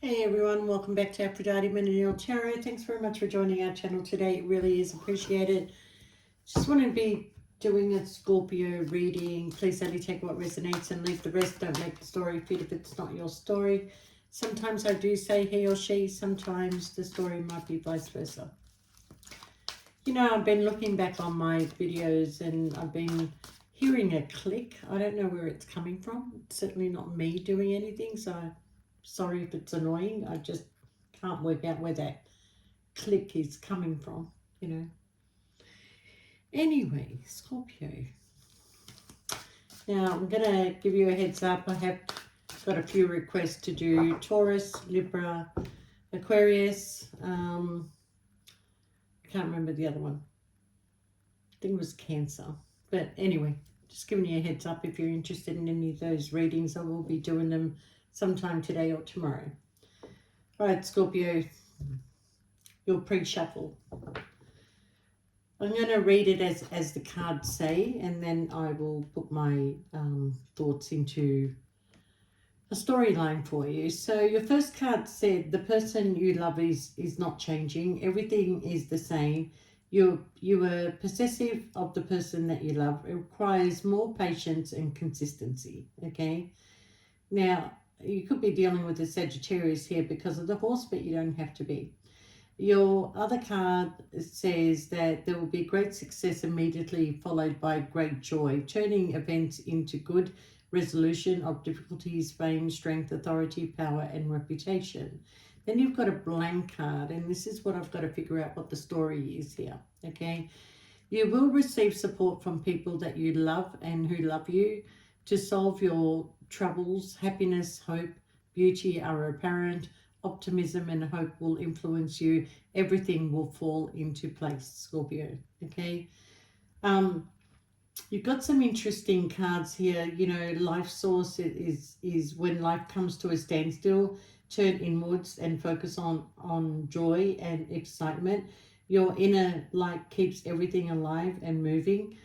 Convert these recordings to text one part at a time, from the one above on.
Hey everyone, welcome back to Aphrodite Mineral Tarot. Thanks very much for joining our channel today. It really is appreciated. Just want to be doing a Scorpio reading. Please only take what resonates and leave the rest. Don't make the story fit if it's not your story. Sometimes I do say he or she, sometimes the story might be vice versa. You know, I've been looking back on my videos and I've been hearing a click. I don't know where it's coming from. It's certainly not me doing anything, so sorry if it's annoying. I just can't work out where that click is coming from, you know. Anyway, Scorpio. Now, I'm going to give you a heads up. I have got a few requests to do Taurus, Libra, Aquarius. I can't remember the other one. I think it was Cancer. But anyway, just giving you a heads up if you're interested in any of those readings. I will be doing them sometime today or tomorrow. All right, Scorpio, your pre-shuffle. I'm going to read it as the cards say, and then I will put my thoughts into a storyline for you. So your first card said the person you love is not changing. Everything is the same. You are possessive of the person that you love. It requires more patience and consistency. Okay. Now, you could be dealing with a Sagittarius here because of the horse, but you don't have to be. Your other card says that there will be great success immediately followed by great joy, turning events into good resolution of difficulties, fame, strength, authority, power, and reputation. Then you've got a blank card, and this is what I've got to figure out what the story is here, okay? You will receive support from people that you love and who love you to solve your troubles. Happiness, hope, beauty are apparent. Optimism and hope will influence you. Everything will fall into place, Scorpio, okay? You've got some interesting cards here. You know, life source is when life comes to a standstill, turn inwards and focus on joy and excitement. Your inner light keeps everything alive and moving.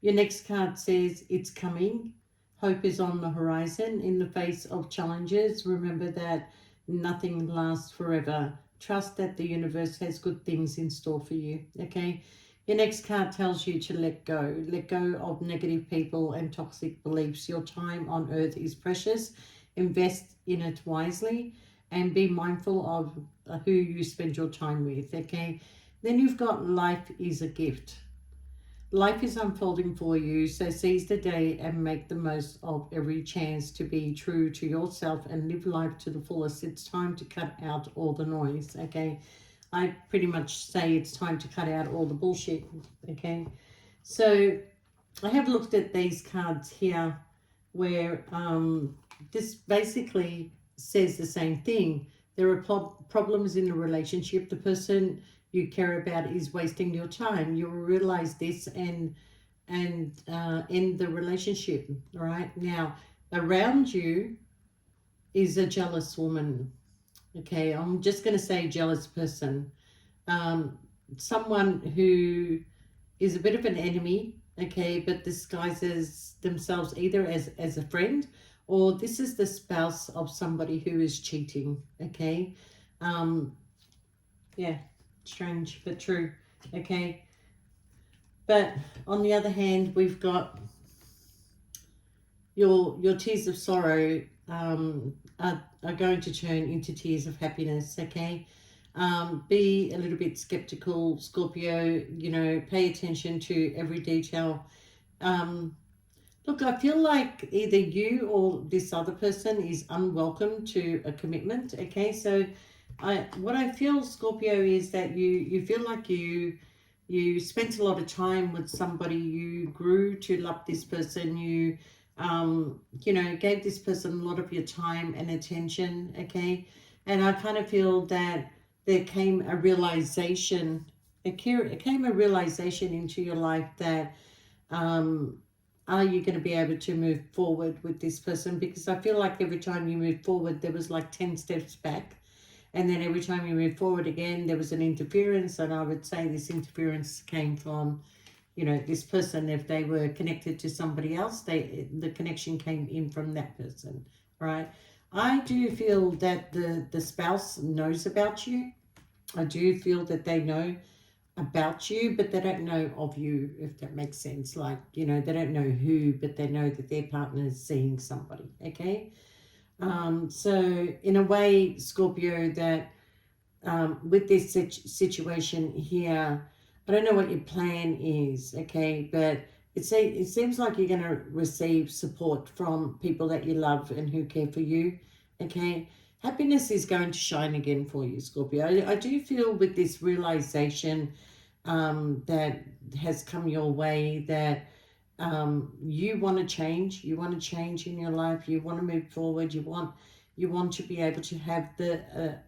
Your next card says it's coming. Hope is on the horizon in the face of challenges. Remember that nothing lasts forever. Trust that the universe has good things in store for you, okay? Your next card tells you to let go. Let go of negative people and toxic beliefs. Your time on earth is precious. Invest in it wisely and be mindful of who you spend your time with, okay? Then you've got life is a gift. Life is unfolding for you, so seize the day and make the most of every chance to be true to yourself and live life to the fullest. It's time to cut out all the noise, okay? I pretty much say it's time to cut out all the bullshit, okay? So I have looked at these cards here where this basically says the same thing. There are problems in the relationship. The person you care about is wasting your time. You'll realize this and end the relationship. All right. Now, around you is a jealous woman. Okay, I'm just going to say jealous person. Someone who is a bit of an enemy. Okay, but disguises themselves either as a friend, or this is the spouse of somebody who is cheating. Okay, yeah. Strange but true, okay? But on the other hand, we've got your tears of sorrow are going to turn into tears of happiness, okay? Be a little bit skeptical, Scorpio. You know, pay attention to every detail. Look, I feel like either you or this other person is unwelcome to a commitment, okay? So what I feel, Scorpio, is that you feel like you spent a lot of time with somebody. You grew to love this person. You know, gave this person a lot of your time and attention, okay? And I kind of feel that there came a realization, it came a realization into your life that are you going to be able to move forward with this person? Because I feel like every time you move forward, there was like 10 steps back. And then every time you move forward again, there was an interference. And I would say this interference came from, you know, this person. If they were connected to somebody else, the connection came in from that person, right? I do feel that the spouse knows about you. I do feel that they know about you, but they don't know of you, if that makes sense. Like, they don't know who, but they know that their partner is seeing somebody. Okay. So in a way, Scorpio, that with this situation here, I don't know what your plan is, okay, but it seems like you're going to receive support from people that you love and who care for you, okay. Happiness is going to shine again for you, Scorpio. I do feel with this realization that has come your way, that you want to change, in your life, you want to move forward, you want to be able to have the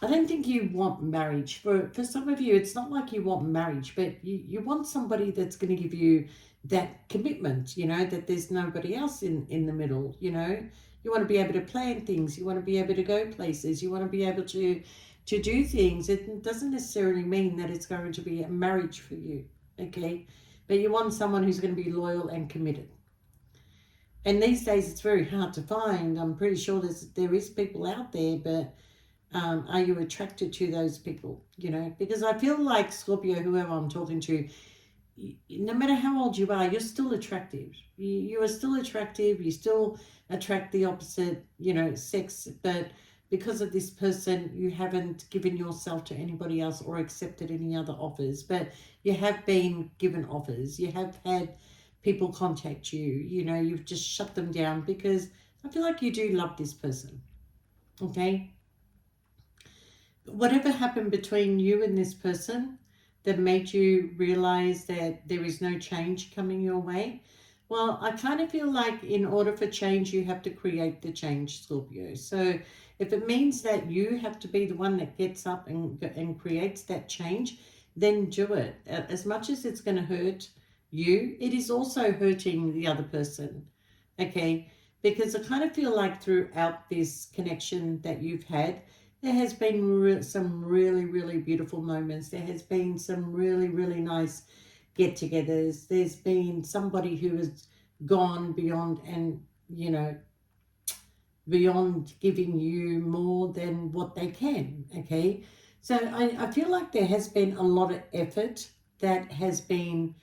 I don't think you want marriage. For some of you, it's not like you want marriage, but you want somebody that's going to give you that commitment, that there's nobody else in the middle, You want to be able to plan things, you want to be able to go places, you want to be able to do things. It doesn't necessarily mean that it's going to be a marriage for you, okay? But you want someone who's going to be loyal and committed. And these days it's very hard to find. I'm pretty sure there is people out there, but are you attracted to those people? Because I feel like Scorpio, whoever I'm talking to, no matter how old you are, you're still attractive. You are still attractive. You still attract the opposite, sex. But because of this person, you haven't given yourself to anybody else or accepted any other offers. But you have been given offers. You have had people contact you. You've just shut them down because I feel like you do love this person. Okay, whatever happened between you and this person that made you realize that there is no change coming your way, well, I kind of feel like in order for change, you have to create the change, Scorpio. So if it means that you have to be the one that gets up and creates that change, then do it. As much as it's going to hurt you, it is also hurting the other person. Okay, because I kind of feel like throughout this connection that you've had, there has been some really, really beautiful moments. There has been some really, really nice get-togethers. There's been somebody who has gone beyond and, beyond giving you more than what they can, okay? So I feel like there has been a lot of effort that has been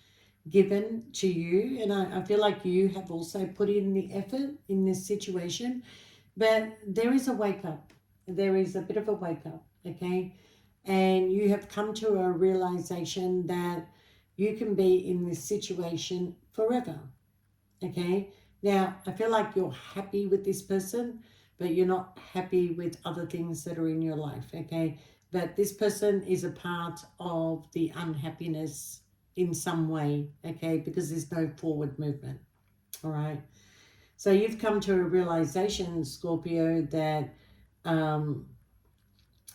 given to you, and I feel like you have also put in the effort in this situation, but there is a wake up. There is a bit of a wake up, okay? And you have come to a realization that you can be in this situation forever, okay? Now, I feel like you're happy with this person, but you're not happy with other things that are in your life, okay? But this person is a part of the unhappiness in some way, okay? Because there's no forward movement, all right? So you've come to a realization, Scorpio, that um,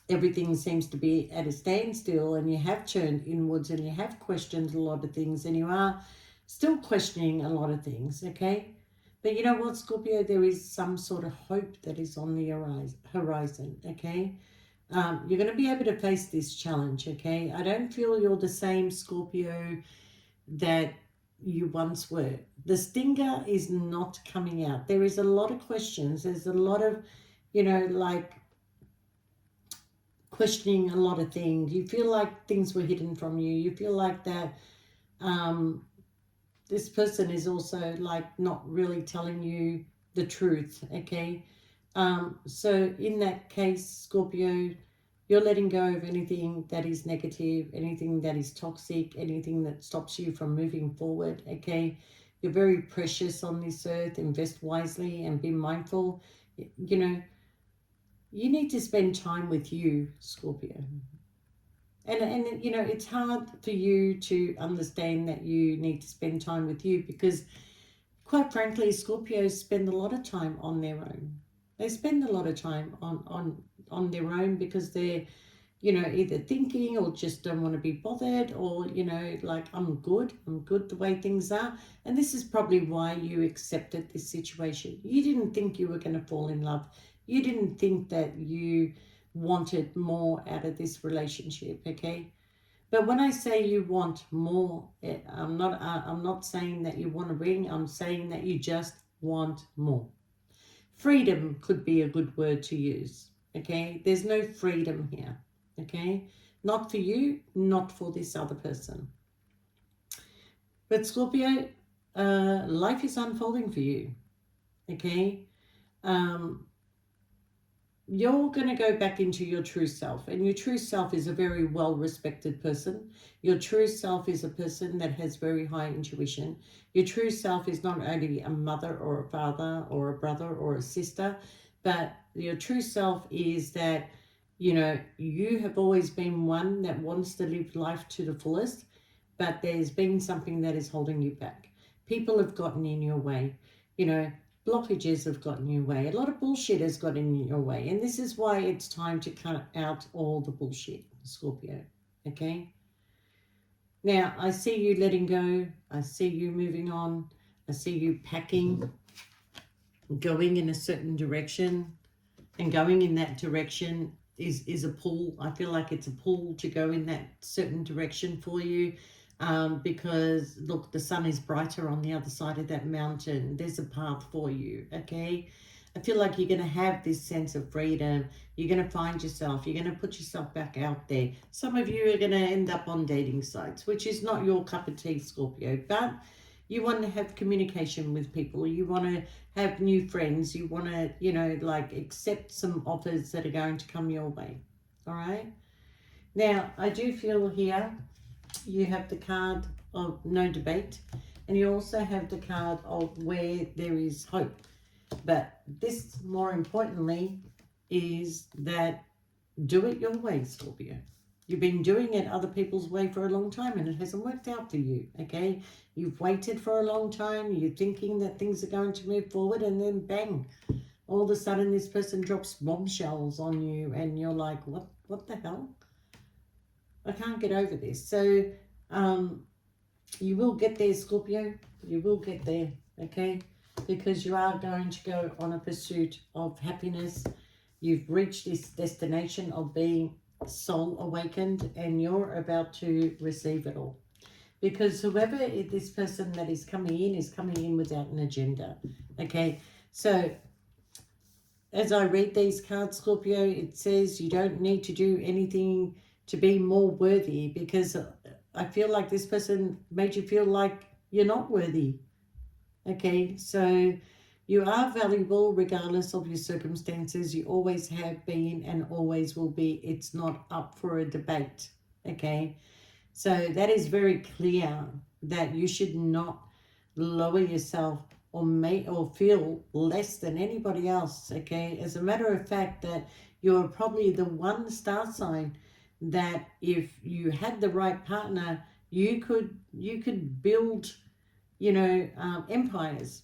everything seems to be at a standstill, and you have turned inwards and you have questioned a lot of things, and you are still questioning a lot of things, okay? But you know what, Scorpio, there is some sort of hope that is on the horizon, okay? You're going to be able to face this challenge, okay? I don't feel you're the same Scorpio that you once were. The stinger is not coming out. There is a lot of questions. There's a lot of, like questioning a lot of things. You feel like things were hidden from you. You feel like that um, this person is also like not really telling you the truth, okay? So in that case, Scorpio, you're letting go of anything that is negative, anything that is toxic, anything that stops you from moving forward, okay? You're very precious on this earth. Invest wisely and be mindful. You know, you need to spend time with you, Scorpio. And it's hard for you to understand that you need to spend time with you because, quite frankly, Scorpios spend a lot of time on their own. They spend a lot of time on their own because they're, either thinking or just don't want to be bothered, or, like, I'm good the way things are. And this is probably why you accepted this situation. You didn't think you were going to fall in love. You didn't think that you wanted more out of this relationship, okay? But when I say you want more, I'm not saying that you want a ring. I'm saying that you just want more. Freedom could be a good word to use. Okay, there's no freedom here. Okay, not for you, not for this other person. But Scorpio, life is unfolding for you. Okay, um, you're going to go back into your true self, and your true self is a very well respected person. Your true self is a person that has very high intuition. Your true self is not only a mother or a father or a brother or a sister, but your true self is that, you have always been one that wants to live life to the fullest, but there's been something that is holding you back. People have gotten in your way. You know, blockages have gotten in your way. A lot of bullshit has gotten in your way. And this is why it's time to cut out all the bullshit, Scorpio. Okay? Now, I see you letting go. I see you moving on. I see you packing, going in a certain direction. And going in that direction is a pull. I feel like it's a pull to go in that certain direction for you. Because look, the sun is brighter on the other side of that mountain. There's a path for you. Okay, I feel like you're going to have this sense of freedom. You're going to find yourself. You're going to put yourself back out there. Some of you are going to end up on dating sites, which is not your cup of tea, Scorpio, but you want to have communication with people. You want to have new friends. You want to, like accept some offers that are going to come your way. All right. Now, I do feel here you have the card of no debate, and you also have the card of where there is hope. But this, more importantly, is that do it your way, Scorpio. You've been doing it other people's way for a long time and it hasn't worked out for you, okay? You've waited for a long time. You're thinking that things are going to move forward, and then bang, all of a sudden this person drops bombshells on you and you're like, what the hell? I can't get over this. So you will get there, Scorpio. You will get there, okay? Because you are going to go on a pursuit of happiness. You've reached this destination of being soul awakened, and you're about to receive it all. Because whoever this person that is coming in without an agenda, okay? So as I read these cards, Scorpio, it says you don't need to do anything to be more worthy, because I feel like this person made you feel like you're not worthy. Okay, so you are valuable regardless of your circumstances. You always have been and always will be. It's not up for a debate. Okay, so that is very clear that you should not lower yourself or feel less than anybody else. Okay, as a matter of fact, that you're probably the one star sign that if you had the right partner, you could build, empires.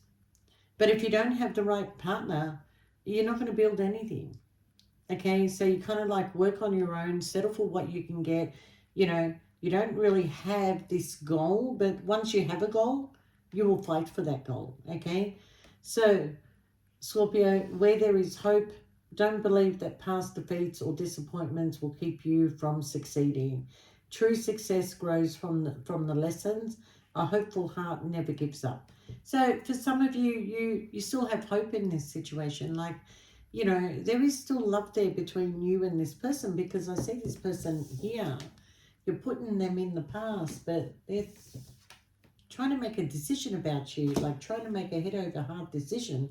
But if you don't have the right partner, you're not going to build anything. Okay, so you kind of like work on your own, settle for what you can get. You don't really have this goal, but once you have a goal, you will fight for that goal. Okay, so Scorpio, where there is hope, don't believe that past defeats or disappointments will keep you from succeeding. True success grows from the lessons. A hopeful heart never gives up. So for some of you, you still have hope in this situation. Like, there is still love there between you and this person, because I see this person here. You're putting them in the past, but they're trying to make a decision about you, like trying to make a head over heart decision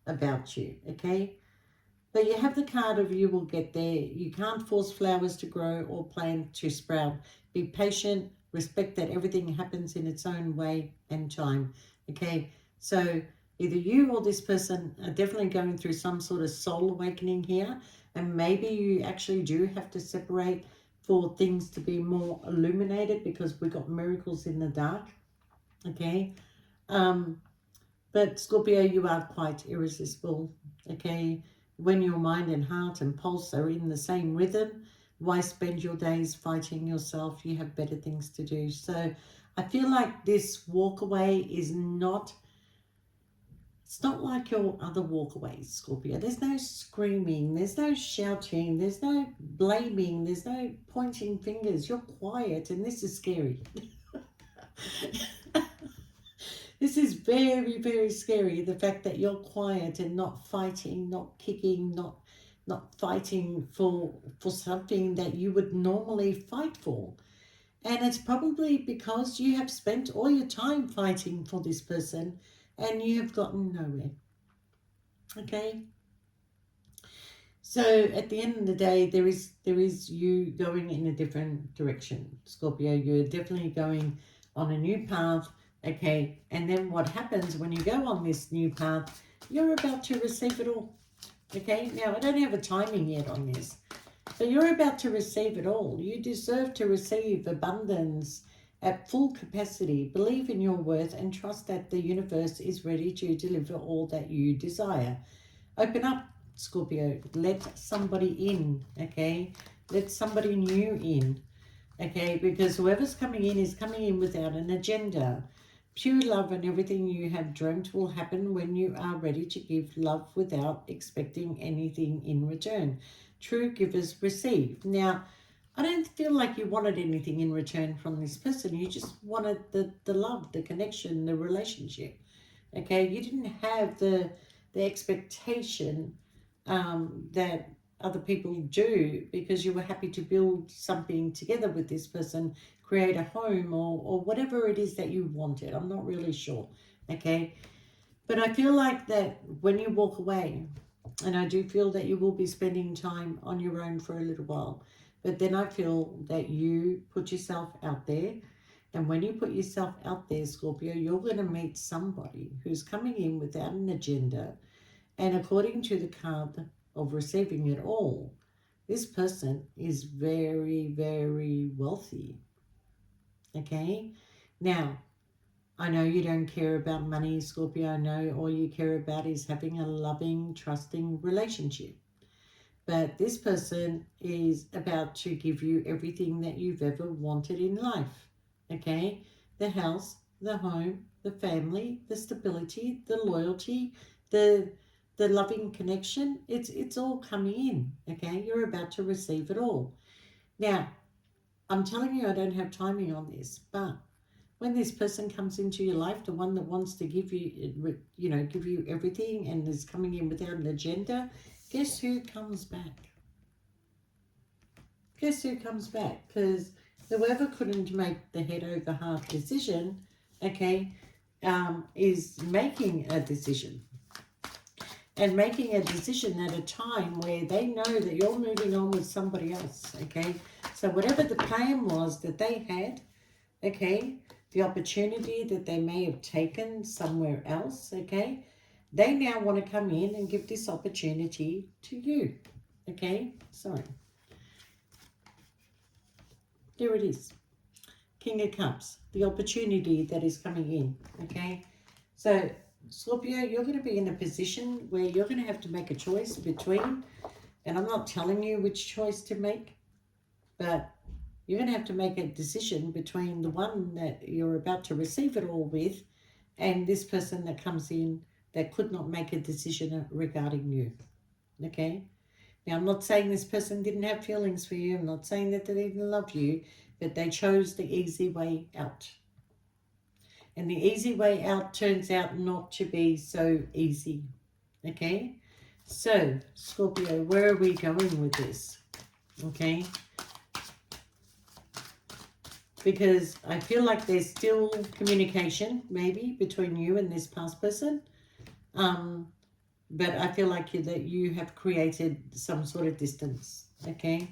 about you, okay? But you have the card of you will get there. You can't force flowers to grow or plant to sprout. Be patient, respect that everything happens in its own way and time, okay? So either you or this person are definitely going through some sort of soul awakening here, and maybe you actually do have to separate for things to be more illuminated, because we got miracles in the dark, okay? But Scorpio, you are quite irresistible, okay? When your mind and heart and pulse are in the same rhythm, why spend your days fighting yourself? You have better things to do. So I feel like this walk away is not, it's not like your other walkaways, Scorpio. There's no screaming, there's no shouting, there's no blaming, there's no pointing fingers. You're quiet, and this is scary. This is very, very scary. The fact that you're quiet and not fighting, not kicking, not fighting for something that you would normally fight for. And it's probably because you have spent all your time fighting for this person and you have gotten nowhere. Okay? So at the end of the day, there is you going in a different direction, Scorpio. You're definitely going on a new path, okay? And then what happens when you go on this new path, you're about to receive it all, okay? Now, I don't have a timing yet on this, but you're about to receive it all. You deserve to receive abundance at full capacity. Believe in your worth and trust that the universe is ready to deliver all that you desire. Open up, Scorpio. Let somebody in, okay? Let somebody new in, okay? Because whoever's coming in is coming in without an agenda. Pure love and everything you have dreamt will happen when you are ready to give love without expecting anything in return. True givers receive. Now, I don't feel like you wanted anything in return from this person. You just wanted the love, the connection, the relationship, okay? You didn't have the expectation that other people do, because you were happy to build something together with this person, create a home or whatever it is that you wanted. I'm not really sure, okay? But I feel like that when you walk away, and I do feel that you will be spending time on your own for a little while, but then I feel that you put yourself out there. And when you put yourself out there, Scorpio, you're going to meet somebody who's coming in without an agenda. And according to the card of receiving it all, this person is very, very wealthy. Okay? Now, I know you don't care about money, Scorpio. I know all you care about is having a loving, trusting relationship. But this person is about to give you everything that you've ever wanted in life. Okay? The house, the home, the family, the stability, the loyalty, the loving connection. It's all coming in. Okay? You're about to receive it all. Now, I'm telling you, I don't have timing on this, but when this person comes into your life, the one that wants to give you, give you everything and is coming in without an agenda, guess who comes back? Guess who comes back? Because whoever couldn't make the head over heart decision, okay, is making a decision. And making a decision at a time where they know that you're moving on with somebody else, okay? So whatever the plan was that they had, okay, the opportunity that they may have taken somewhere else, okay, they now want to come in and give this opportunity to you, okay? Sorry. There it is. King of Cups, the opportunity that is coming in, okay? So, Scorpio, you're going to be in a position where you're going to have to make a choice between, and I'm not telling you which choice to make, but you're going to have to make a decision between the one that you're about to receive it all with and this person that comes in that could not make a decision regarding you, okay? Now, I'm not saying this person didn't have feelings for you. I'm not saying that they didn't love you, but they chose the easy way out. And the easy way out turns out not to be so easy, okay? So, Scorpio, where are we going with this, okay? Because I feel like there's still communication, maybe, between you and this past person. But I feel like that you have created some sort of distance, okay?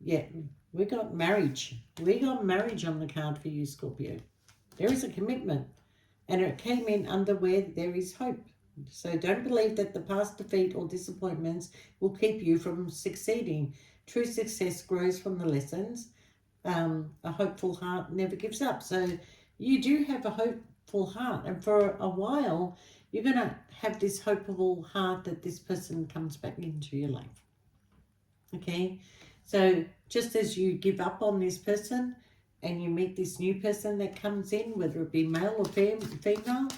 Yeah, we got marriage. We got marriage on the card for you, Scorpio. There is a commitment, and it came in under where there is hope. So don't believe that the past defeat or disappointments will keep you from succeeding. True success grows from the lessons. A hopeful heart never gives up. So you do have a hopeful heart, and for a while, you're going to have this hopeful heart that this person comes back into your life. Okay? So just as you give up on this person, and you meet this new person that comes in, whether it be male or female,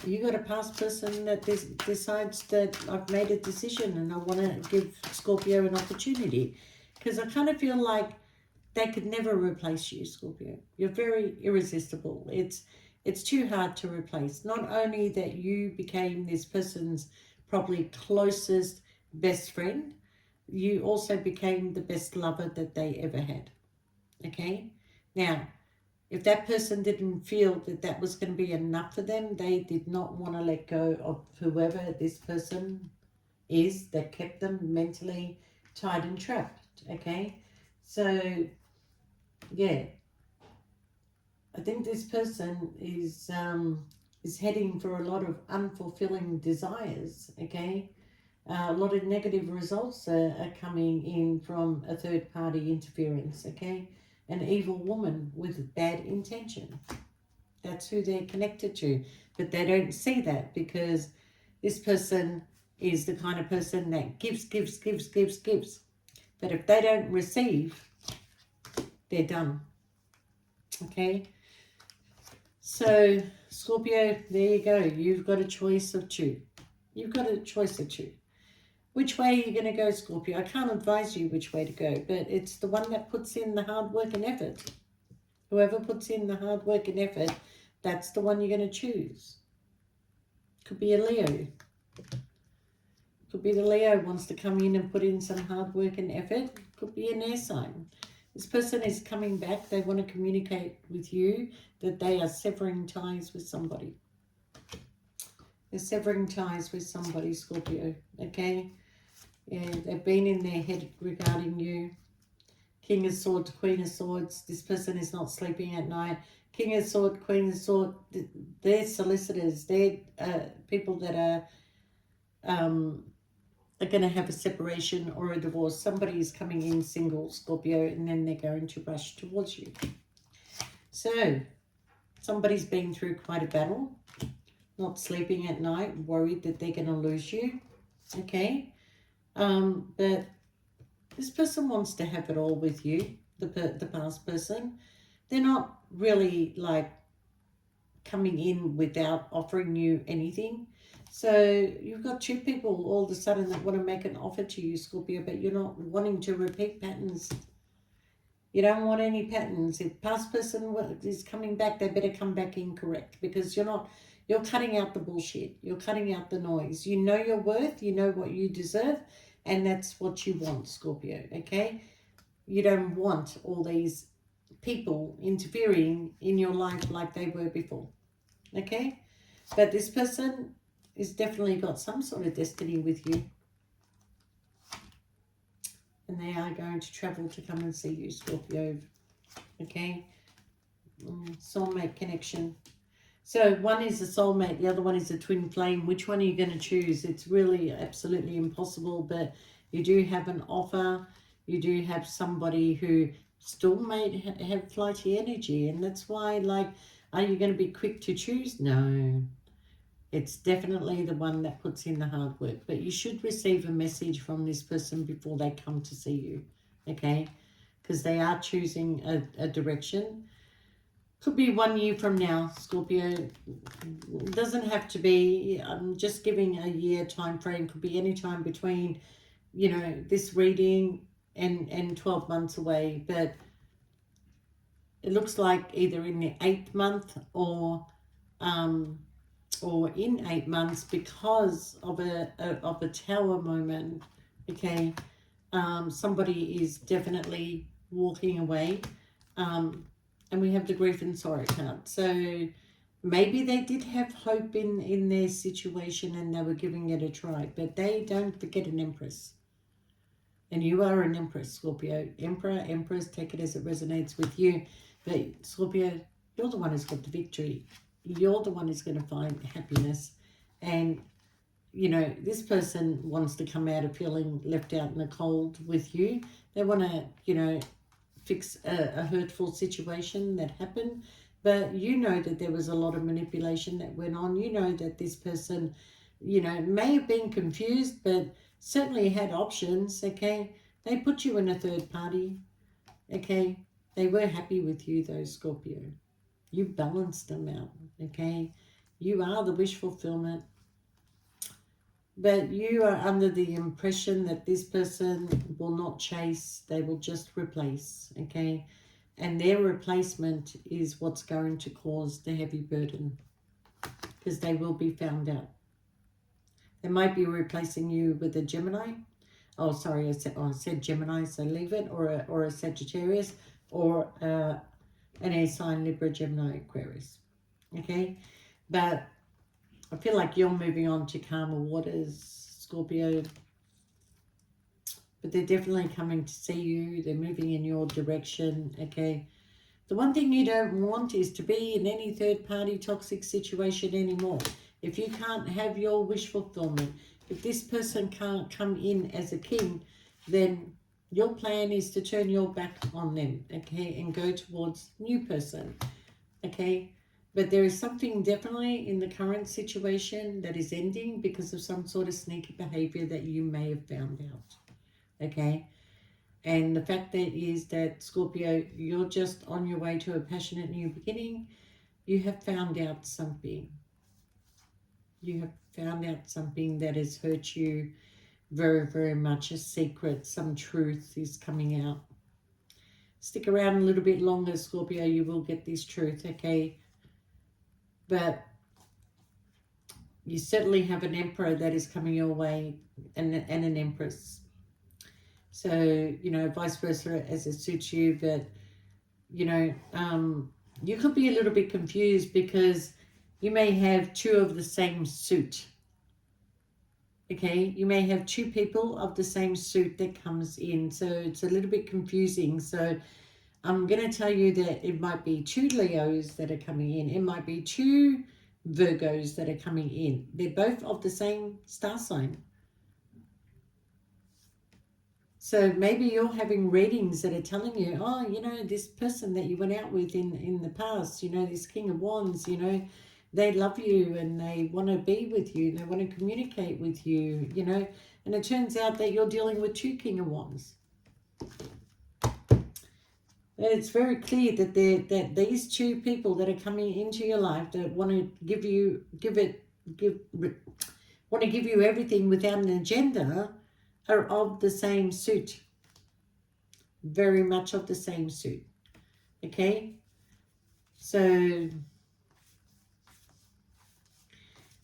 you got a past person that decides that I've made a decision and I want to give Scorpio an opportunity. Because I kind of feel like they could never replace you, Scorpio. You're very irresistible. It's too hard to replace. Not only that you became this person's probably closest best friend, you also became the best lover that they ever had. Okay? Now, if that person didn't feel that that was going to be enough for them, they did not want to let go of whoever this person is that kept them mentally tied and trapped. Okay? So, yeah, I think this person is heading for a lot of unfulfilling desires. Okay, a lot of negative results are coming in from a third party interference. Okay, an evil woman with bad intention. That's who they're connected to, but they don't see that because this person is the kind of person that gives, gives, gives, gives, gives. But if they don't receive, they're done. Okay. So, Scorpio, there you go. You've got a choice of two. You've got a choice of two. Which way are you going to go, Scorpio? I can't advise you which way to go, but it's the one that puts in the hard work and effort. Whoever puts in the hard work and effort, that's the one you're going to choose. Could be a Leo. Could be the Leo wants to come in and put in some hard work and effort. Could be an air sign. This person is coming back. They want to communicate with you that they are severing ties with somebody. They're severing ties with somebody, Scorpio. Okay? Yeah, they've been in their head regarding you. King of Swords, Queen of Swords. This person is not sleeping at night. King of Swords, Queen of Swords. They're solicitors. They're people that are going to have a separation or a divorce. Somebody is coming in single, Scorpio, and then they're going to rush towards you. So, somebody's been through quite a battle, not sleeping at night, worried that they're going to lose you, okay? But this person wants to have it all with you, the past person. They're not really, like, coming in without offering you anything. So you've got two people all of a sudden that want to make an offer to you, Scorpio, but you're not wanting to repeat patterns. You don't want any patterns. If past person is coming back, they better come back incorrect because you're cutting out the bullshit. You're cutting out the noise. You know your worth. You know what you deserve. And that's what you want, Scorpio, okay? You don't want all these people interfering in your life like they were before, okay? But this person is definitely got some sort of destiny with you. And they are going to travel to come and see you, Scorpio. Okay? Soulmate connection. So one is a soulmate, the other one is a twin flame. Which one are you going to choose? It's really absolutely impossible, but you do have an offer. You do have somebody who still may have flighty energy. And that's why, like, are you going to be quick to choose? No. It's definitely the one that puts in the hard work. But you should receive a message from this person before they come to see you, okay? Because they are choosing a direction. Could be 1 year from now, Scorpio. It doesn't have to be. I'm just giving a year time frame. Could be any time between, you know, this reading and 12 months away. But it looks like either in the 8th month or in 8 months because of a tower moment, okay? Somebody is definitely walking away, and we have the grief and sorrow card. So maybe they did have hope in their situation and they were giving it a try, but they don't forget an empress. And you are an empress, Scorpio. Emperor, empress, take it as it resonates with you. But Scorpio, you're the one who's got the victory. You're the one who's going to find happiness. And, you know, this person wants to come out of feeling left out in the cold with you. They want to, you know, fix a hurtful situation that happened. But you know that there was a lot of manipulation that went on. You know that this person, you know, may have been confused, but certainly had options, okay? They put you in a third party, okay? They were happy with you, though, Scorpio. You balanced them out, okay? You are the wish fulfillment. But you are under the impression that this person will not chase, they will just replace, okay? And their replacement is what's going to cause the heavy burden, because they will be found out. They might be replacing you with a Gemini. Oh, sorry, I said Gemini, so leave it. Or a Sagittarius, or an air sign, Libra, Gemini, Aquarius. Okay? But I feel like you're moving on to calmer waters, Scorpio. But they're definitely coming to see you. They're moving in your direction, okay? The one thing you don't want is to be in any third-party toxic situation anymore. If you can't have your wish fulfillment, if this person can't come in as a king, then your plan is to turn your back on them, okay, and go towards new person, okay? But there is something definitely in the current situation that is ending because of some sort of sneaky behavior that you may have found out, okay? And the fact that is that, Scorpio, you're just on your way to a passionate new beginning. You have found out something. You have found out something that has hurt you very, very much. A secret, some truth is coming out. Stick around a little bit longer, Scorpio. You will get this truth, okay? But you certainly have an emperor that is coming your way, and an empress. So, you know, vice versa as it suits you. But, you know, you could be a little bit confused because you may have two of the same suit. Okay, you may have two people of the same suit that comes in. So it's a little bit confusing. So I'm going to tell you that it might be two Leos that are coming in. It might be two Virgos that are coming in. They're both of the same star sign. So maybe you're having readings that are telling you, oh, you know, this person that you went out with in the past, you know, this King of Wands, you know, they love you and they want to be with you. They want to communicate with you, you know. And it turns out that you're dealing with two King of Wands. And it's very clear that these two people that are coming into your life that want to want to give you everything without an agenda are of the same suit. Very much of the same suit. Okay? So,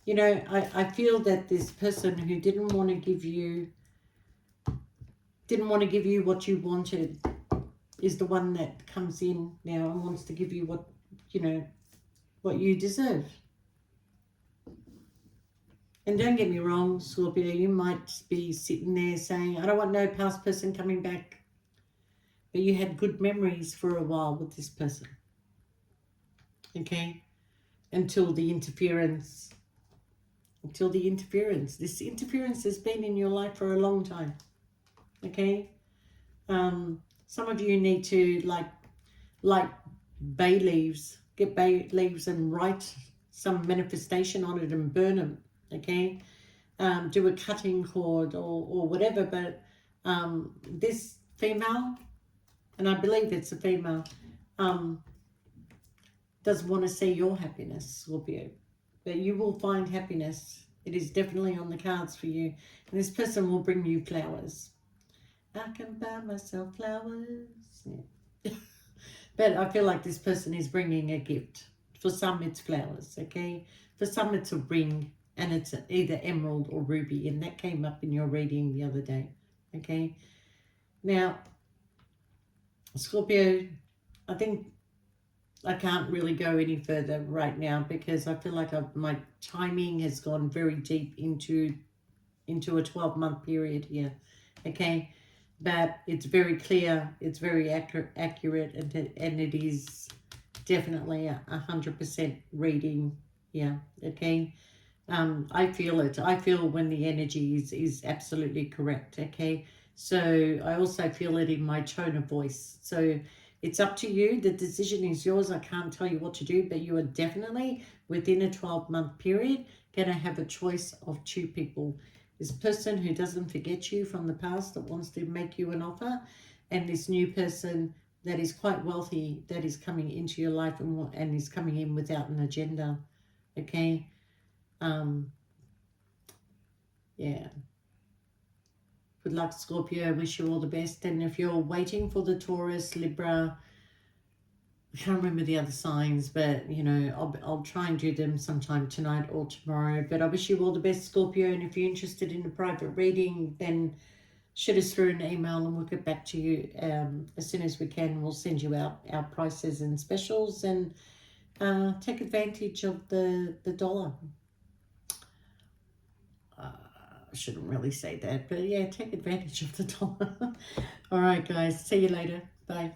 you know, I feel that this person who didn't want to give you what you wanted is the one that comes in now and wants to give you what, you know, what you deserve. And don't get me wrong, Scorpio, you might be sitting there saying, I don't want no past person coming back. But you had good memories for a while with this person. Okay? Until the interference. This interference has been in your life for a long time. Okay? Some of you need to, like bay leaves, get bay leaves and write some manifestation on it and burn them. Okay? Do a cutting cord or whatever. But this female, and I believe it's a female, doesn't want to see your happiness, Scorpio. But you will find happiness. It is definitely on the cards for you. And this person will bring you flowers. I can buy myself flowers. Yeah. But I feel like this person is bringing a gift. For some, it's flowers, okay? For some, it's a ring. And it's either emerald or ruby. And that came up in your reading the other day, okay? Now, Scorpio, I think I can't really go any further right now because I feel like my timing has gone very deep into a 12-month period here, okay? But it's very clear, it's very accurate, and it is definitely 100% reading, yeah, okay? I feel it. I feel when the energy is absolutely correct, okay? So I also feel it in my tone of voice. So it's up to you. The decision is yours. I can't tell you what to do, but you are definitely within a 12-month period going to have a choice of two people. This person who doesn't forget you from the past that wants to make you an offer, and this new person that is quite wealthy that is coming into your life and is coming in without an agenda, okay? Yeah. Good luck, Scorpio. I wish you all the best. And if you're waiting for the Taurus, Libra, I can't remember the other signs, but you know, I'll try and do them sometime tonight or tomorrow. But I wish you all the best, Scorpio. And if you're interested in a private reading, then shoot us through an email and we'll get back to you as soon as we can. We'll send you out our prices and specials, and take advantage of the dollar. I shouldn't really say that, but yeah, take advantage of the dollar. All right, guys. See you later. Bye.